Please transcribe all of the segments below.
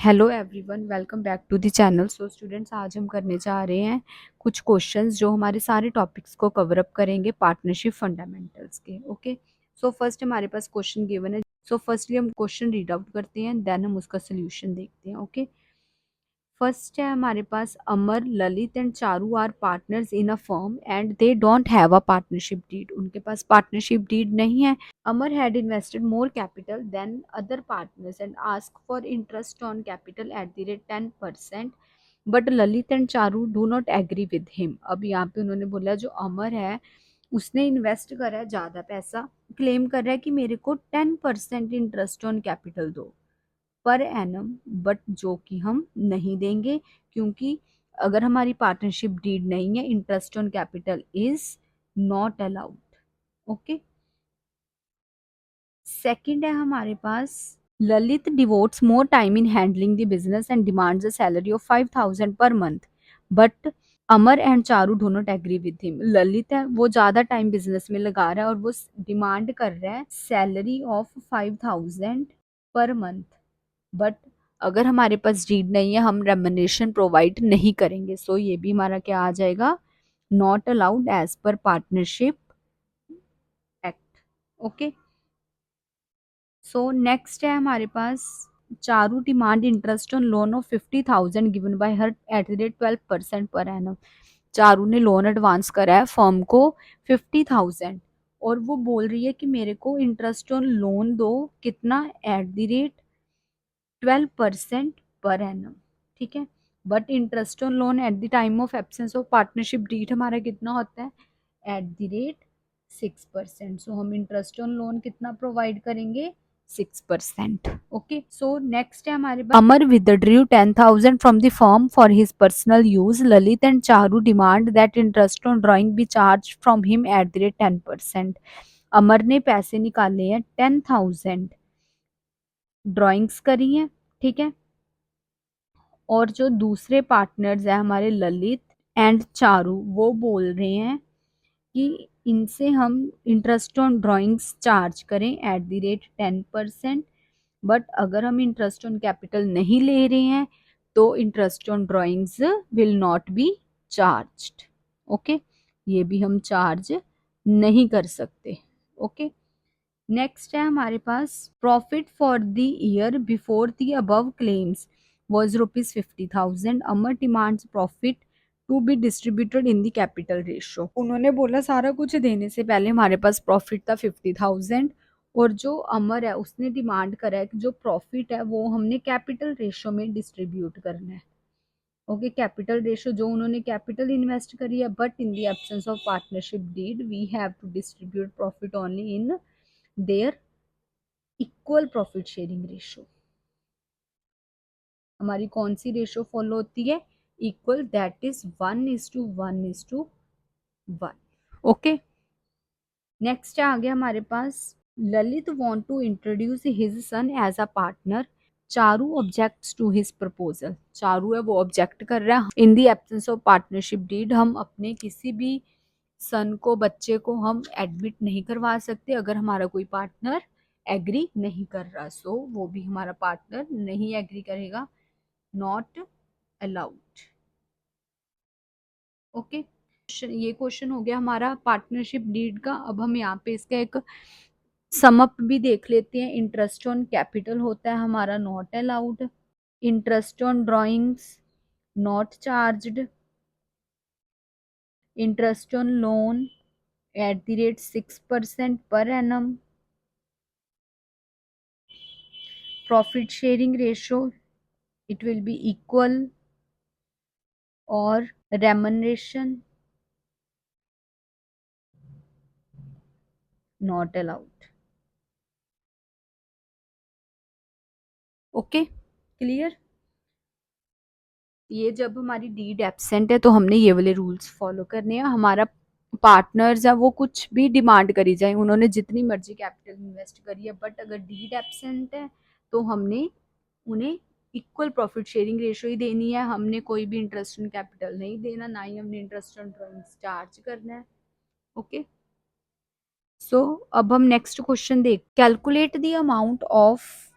Hello everyone, welcome back to the channel. So students, आज हम करने जा रहे हैं कुछ क्वेश्चंस जो हमारे सारे टॉपिक्स को कवर अप करेंगे पार्टनरशिप फंडामेंटल्स के। ओके, सो फर्स्ट हमारे पास क्वेश्चन गिवन है। सो फर्स्टली हम क्वेश्चन रीड आउट करते हैं, देन हम उसका सोल्यूशन देखते हैं। ओके, फर्स्ट है हमारे पास, Amar, Lalit and Charu are partners in a firm and they don't have a partnership deed. उनके पास पार्टनरशिप डीड नहीं है। अमर had invested more capital than other partners and asked for interest on capital at the rate 10%, but Lalit and Charu do not agree with him। अब यहाँ पे उन्होंने बोला जो अमर है उसने इन्वेस्ट करा है ज़्यादा पैसा, क्लेम कर रहा है कि मेरे को 10% इंटरेस्ट ऑन कैपिटल दो पर एनम, बट जो कि हम नहीं देंगे क्योंकि अगर हमारी पार्टनरशिप डीड नहीं है, interest on capital is not allowed. Okay, second है हमारे पास, Lalit devotes more time in handling the business and demands a salary of 5,000 per month, but Amar and Charu do not agree with him. Lalit है वो ज्यादा time business में लगा रहा है और वो डिमांड कर रहा है salary of 5,000 per month, but अगर हमारे पास डीड नहीं है हम रेमुनरेशन प्रोवाइड नहीं करेंगे। सो ये भी हमारा क्या आ जाएगा, not allowed as per partnership act. Okay, so next है हमारे पास, Charu demand interest on loan of 50,000 given by her at the rate 12% per annum. Charu ने लोन एडवांस करा है फर्म को 50,000 और वो बोल रही है कि मेरे को इंटरेस्ट ऑन लोन दो, कितना, एट द रेट 12% पर एनम। ठीक है, but interest on loan at the time of absence of partnership deed हमारा कितना होता है, एट द रेट 6%। सो हम इंटरेस्ट ऑन लोन कितना प्रोवाइड करेंगे, 6%। ओके, सो नेक्स्ट है हमारे पास, अमर withdrew 10,000 from the firm for his personal use. Lalit and Charu demand that interest on drawing B charge from him at the rate 10%। अमर ने पैसे निकाले हैं 10,000, ड्रॉइंग्स करी हैं, ठीक है, और जो दूसरे पार्टनर्स हैं हमारे ललित एंड चारू, वो बोल रहे हैं कि इनसे हम इंटरेस्ट ऑन ड्राइंग्स चार्ज करें एट द रेट 10%, बट अगर हम इंटरेस्ट ऑन कैपिटल नहीं ले रहे हैं तो interest on drawings will not be charged. Okay, ये भी हम चार्ज नहीं कर सकते। ओके, नेक्स्ट है हमारे पास, profit for the year before the above claims was ₹50,000। Amar demands profit to be distributed in the capital ratio. उन्होंने बोला सारा कुछ देने से पहले हमारे पास प्रॉफिट था 50,000 और जो अमर है उसने डिमांड करा है कि जो प्रॉफिट है वो हमने कैपिटल रेशियो में डिस्ट्रीब्यूट करना है। ओके, कैपिटल रेशियो जो उन्होंने कैपिटल इन्वेस्ट करी है, but in the absence of partnership deed we have to distribute profit only in their equal profit sharing ratio. हमारी कौन सी रेशियो फॉलो होती है, equal, that is 1:1:1। Okay, next आ गया हमारे पास, Lalit want to introduce his son as a partner. Charu objects to his proposal. Charu है वो ऑब्जेक्ट कर रहा है, in the absence of partnership deed हम अपने किसी भी सन को, बच्चे को हम एडमिट नहीं करवा सकते अगर हमारा कोई पार्टनर एग्री नहीं कर रहा। सो वो भी हमारा पार्टनर नहीं एग्री करेगा, नॉट अलाउड। ओके, ये क्वेश्चन हो गया हमारा पार्टनरशिप डीड का। अब हम यहाँ पे इसका एक समअप भी देख लेते हैं। इंटरेस्ट ऑन कैपिटल होता है हमारा not allowed, interest on drawings not charged, interest on loan at the rate 6% per annum, profit sharing ratio it will be equal, और remuneration not allowed. Okay, clear. ये जब हमारी डीड एब्सेंट है तो हमने ये वाले रूल्स फॉलो करने हैं। हमारा पार्टनर्स है वो कुछ भी डिमांड करी जाए, उन्होंने जितनी मर्जी कैपिटल इन्वेस्ट करी है, बट अगर डीड एब्सेंट है तो हमने उन्हें इक्वल प्रॉफिट शेयरिंग रेशियो ही देनी है। हमने कोई भी इंटरेस्ट ऑन कैपिटल नहीं देना, ना ही हमने इंटरेस्ट ऑन ड्रॉइंग्स चार्ज करना है। ओके, सो अब हम नेक्स्ट क्वेश्चन देख, calculate the amount of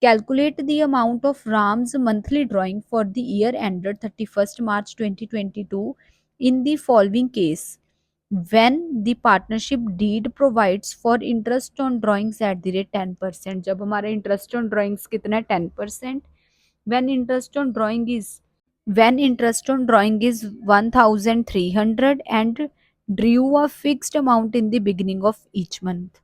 Calculate the amount of Ram's monthly drawing for the year ended 31st March 2022 in the following case. When the partnership deed provides for interest on drawings at the rate 10%. जब हमारा interest on drawings कितना है 10%. When interest on drawing is when interest on drawing is 1300 and due a fixed amount in the beginning of each month.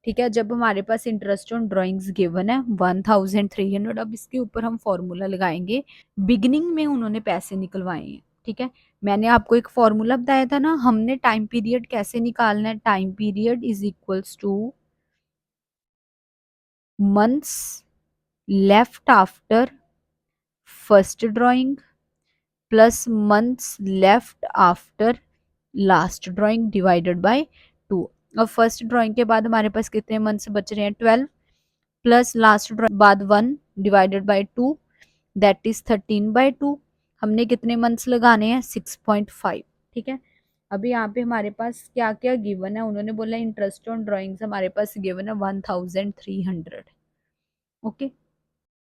ठीक है, जब हमारे पास interest on drawings given है 1300, अब इसके ऊपर हम फॉर्मूला लगाएंगे। बिगिनिंग में उन्होंने पैसे निकलवाए हैं, ठीक है। मैंने आपको एक फॉर्मूला बताया था ना, हमने टाइम पीरियड कैसे निकालना है। Time period is equals two months left after first drawing plus months left after last drawing divided by 2। अब फर्स्ट ड्राइंग के बाद हमारे पास कितने मंथ्स बच रहे हैं 12 प्लस लास्ट ड्राइंग बाद 1 डिवाइडेड बाय 2 दैट इज 13/2। हमने कितने मंथ्स लगाने हैं 6.5, ठीक है। अभी यहाँ पे हमारे पास क्या क्या गिवन है, उन्होंने बोला इंटरेस्ट ऑन ड्राइंग्स हमारे पास गिवन है 1300, ओके।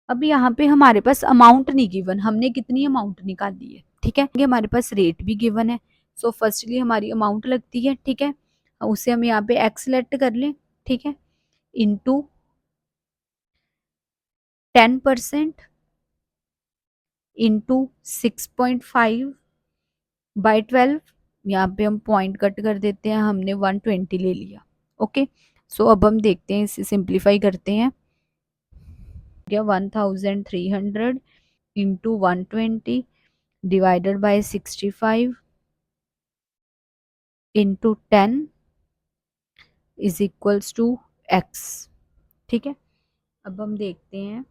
अब यहाँ पे हमारे पास अमाउंट नहीं गिवन, हमने कितनी अमाउंट निकाली है, ठीक है। हमारे पास रेट भी गिवन है, सो फर्स्टली हमारी अमाउंट लगती है, ठीक है। उसे हम यहाँ पे एक्स सेलेक्ट कर लें, ठीक है, इंटू 10% इंटू 6.5/12। यहाँ पे हम पॉइंट कट कर देते हैं, हमने 120 ले लिया, ओके। सो अब हम देखते हैं, इसे सिंप्लीफाई करते हैं। 1300 into 120 divided by 65 into 10 is equals to X, ठीक है। अब हम देखते हैं,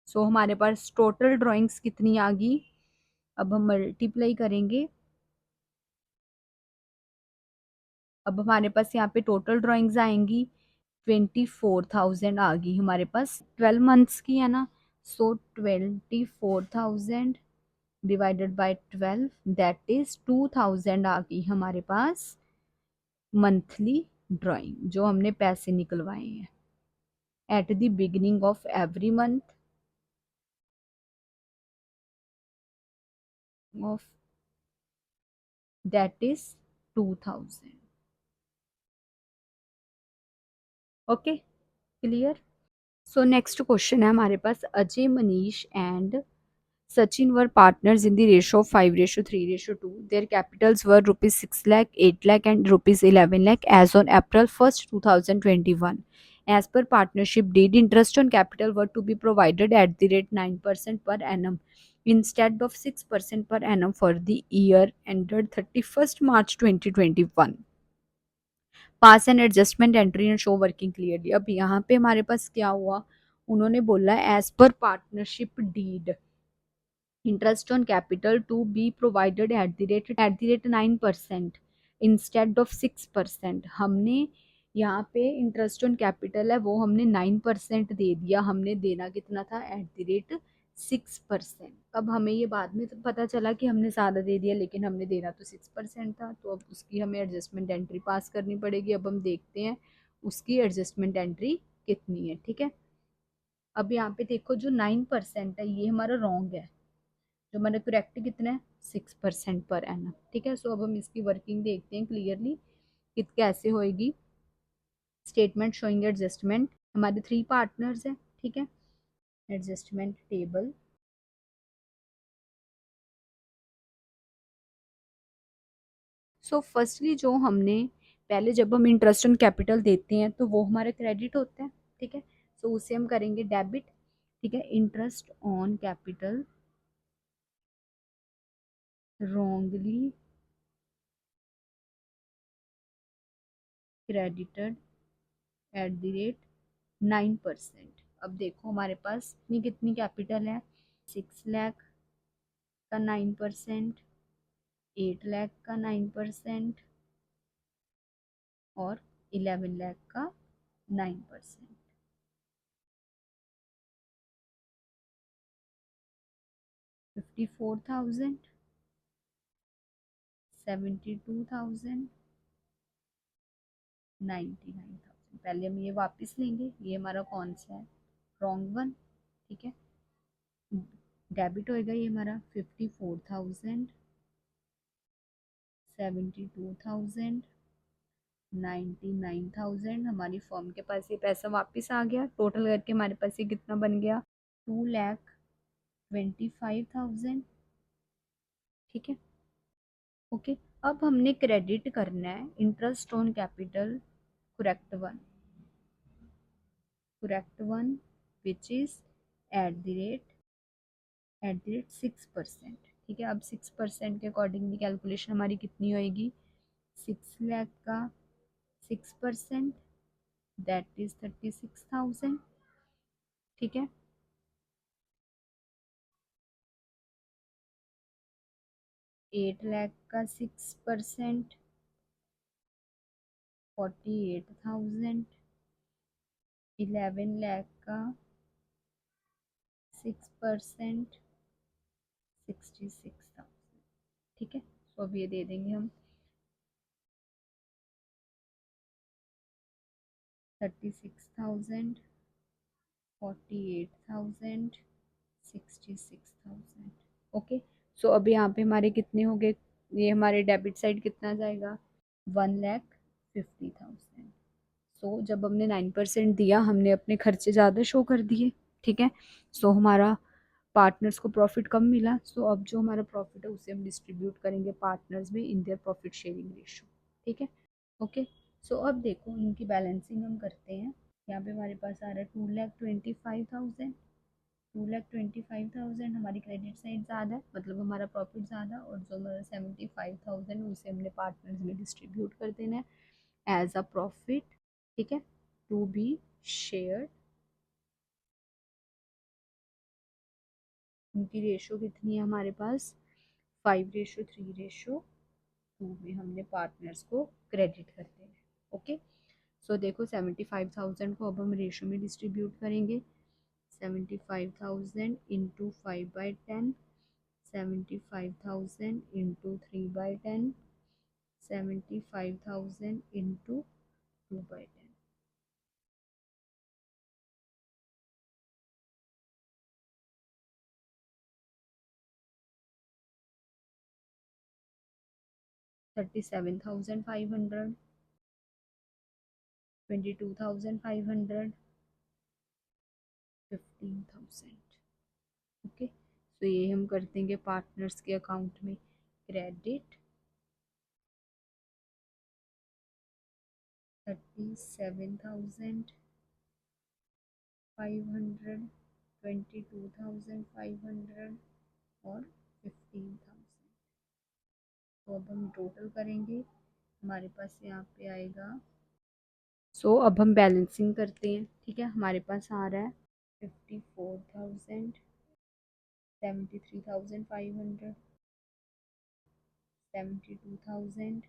सो हमारे पास टोटल ड्राइंग्स कितनी आ गई। अब हम मल्टीप्लाई करेंगे, अब हमारे पास यहाँ पे टोटल ड्राइंग्स आएंगी 24,000 आ गई हमारे पास, 12 मंथ्स की है ना। सो 24,000 डिवाइडेड बाय 12 दैट इज 2,000 आ गई हमारे पास मंथली ड्राइंग, जो हमने पैसे निकलवाए हैं at the beginning of every month of that is 2,000, okay, clear. So next question है हमारे पास, Ajay Manish and Sachin were partners in the ratio of 5:3:2. Their capitals were rupees 6 lakh, 8 lakh, and rupees 11 lakh as on April 1st, 2021. As per partnership deed, interest on capital were to be provided at the rate 9% per annum instead of 6% per annum for the year ended 31st March 2021. Pass and adjustment entry and show working clearly. अब यहाँ पे हमारे पास क्या हुआ, उन्होंने बोला as per partnership deed interest on capital to be provided at the rate 9% instead of 6%। हमने यहाँ पे इंटरेस्ट ऑन कैपिटल है वो हमने 9% दे दिया, हमने देना कितना था एट द रेट 6%। अब हमें ये बाद में तो पता चला कि हमने ज़्यादा दे दिया, लेकिन हमने देना तो 6% था, तो अब उसकी हमें एडजस्टमेंट एंट्री पास करनी पड़ेगी। अब हम देखते हैं उसकी एडजस्टमेंट एंट्री कितनी है, ठीक है। अब यहाँ पे देखो जो 9% है ये हमारा रॉन्ग है, जो हमारा करेक्ट कितना है 6% पर एनम, ठीक है। सो अब हम इसकी वर्किंग देखते हैं क्लियरली कि कैसे होएगी। स्टेटमेंट शोइंग एडजस्टमेंट, हमारे 3 पार्टनर्स हैं, ठीक है। एडजस्टमेंट टेबल, सो फर्स्टली जो हमने पहले जब हम इंटरेस्ट ऑन कैपिटल देते हैं तो वो हमारा क्रेडिट होता है, ठीक है। सो उसे हम करेंगे डेबिट, ठीक है। Interest on capital wrongly credited at the rate 9%। अब देखो हमारे पास कितनी कितनी कैपिटल है, 6 लाख का 9%, 8 लाख का 9% और 11 लाख का 9%। 54,000, 72,000 99,000। पहले हम ये वापस लेंगे, ये हमारा कौन सा है, रॉन्ग वन। ठीक है, डेबिट होएगा ये हमारा 54,000, 72,000, 99,000। हमारी फर्म के पास ये पैसा वापस आ गया। टोटल करके हमारे पास ये कितना बन गया, 2,25,000। ठीक है, ओके। अब हमने क्रेडिट करना है interest on capital, correct one, correct one, which is eight the rate 6%। ठीक है, अब 6% के अकॉर्डिंगली कैलकुलेशन हमारी कितनी होएगी, 6 लाख का 6%, दैट इज 36,000। ठीक है, 8 लाख का 6%, 48,000। 11 लाख का 6%, 66,000। ठीक है, तो अब ये दे देंगे हम 36,000, 48,000, 66,000। ओके, सो अब यहाँ पे हमारे कितने हो गए, ये हमारे डेबिट साइड कितना जाएगा, 1,50,000। सो जब हमने 9% दिया, हमने अपने खर्चे ज़्यादा शो कर दिए। ठीक है, सो हमारा पार्टनर्स को प्रॉफिट कम मिला। सो अब जो हमारा प्रॉफिट है उसे हम डिस्ट्रीब्यूट करेंगे पार्टनर्स में in their profit sharing ratio. ठीक है, ओके। सो अब देखो इनकी बैलेंसिंग हम करते हैं। यहाँ पे हमारे पास आ रहा है 2,25,000। 2,25,000 हमारी क्रेडिट साइड ज़्यादा है, मतलब हमारा प्रॉफिट ज़्यादा, और जो हमारा 75,000 उसे हमने पार्टनर्स में डिस्ट्रीब्यूट कर देना है एज अ प्रॉफिट। ठीक है, टू बी शेयर। उनकी रेशो कितनी है हमारे पास, 5:3:2 में हमने पार्टनर्स को क्रेडिट कर देना है। ओके, सो देखो 75,000 को अब हम रेशो में डिस्ट्रीब्यूट करेंगे। 75,000 इंटू 5/10, 75,000 इंटू 3/10, 75,000 इंटू 2/10। 37,500, 22,500, 15,000। ओके, तो ये हम कर देंगे पार्टनर्स के अकाउंट में क्रेडिट। 37,500, 22,500 और 15,000। तो अब हम टोटल करेंगे, हमारे पास यहाँ पे आएगा। सो अब हम बैलेंसिंग करते हैं। ठीक है, हमारे पास आ रहा है 54,000, 73,500, 72,000,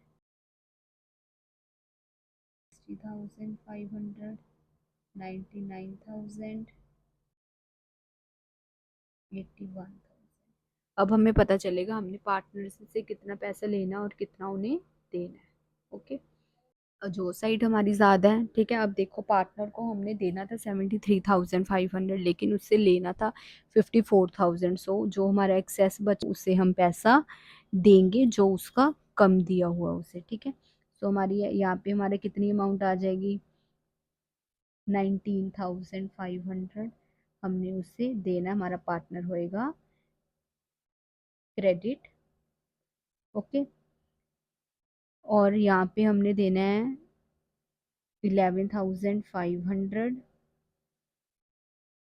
60,500, 99,000, 81,000। अब हमें पता चलेगा हमने पार्टनर्स से कितना पैसा लेना और कितना उन्हें देना है। ओके, जो साइड हमारी ज़्यादा है। ठीक है, अब देखो पार्टनर को हमने देना था 73,500, लेकिन उससे लेना था 54,000। सो जो हमारा एक्सेस बच उसे हम पैसा देंगे जो उसका कम दिया हुआ उसे। ठीक है, सो हमारी यहाँ पे हमारे कितनी अमाउंट आ जाएगी, 19,500 हमने उसे देना, हमारा पार्टनर होएगा क्रेडिट। ओके, और यहाँ पे हमने देना है 11,500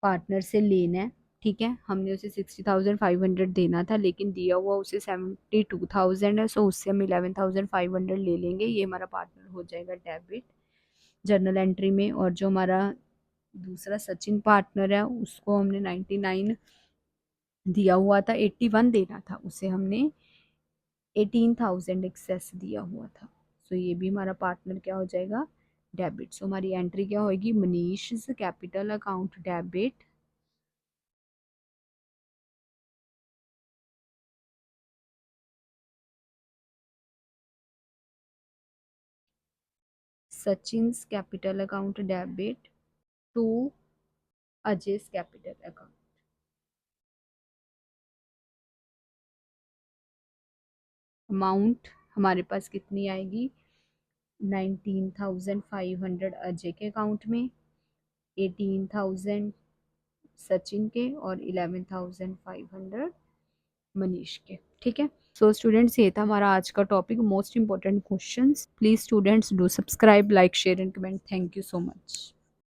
पार्टनर से लेना है। ठीक है, हमने उसे 60,500 देना था, लेकिन दिया हुआ उसे 72,000 है। सो उससे हम 11,500 ले लेंगे, ये हमारा पार्टनर हो जाएगा डेबिट जर्नल एंट्री में। और जो हमारा दूसरा सचिन पार्टनर है उसको हमने 99 दिया हुआ था, 81 देना था, उसे हमने 18,000 एक्सेस दिया हुआ था। सो ये भी हमारा पार्टनर क्या हो जाएगा, डेबिट। सो हमारी एंट्री क्या होगी, Manish capital account debit, Sachin's capital account debit to Ajay's capital account. Amount हमारे पास कितनी आएगी, 19,500 अजय के अकाउंट में, 18,000 सचिन के और 11,500 मनीष के। ठीक है, सो स्टूडेंट्स ये था हमारा आज का topic, most important questions. Please students do subscribe, like, share and comment. Thank you so much.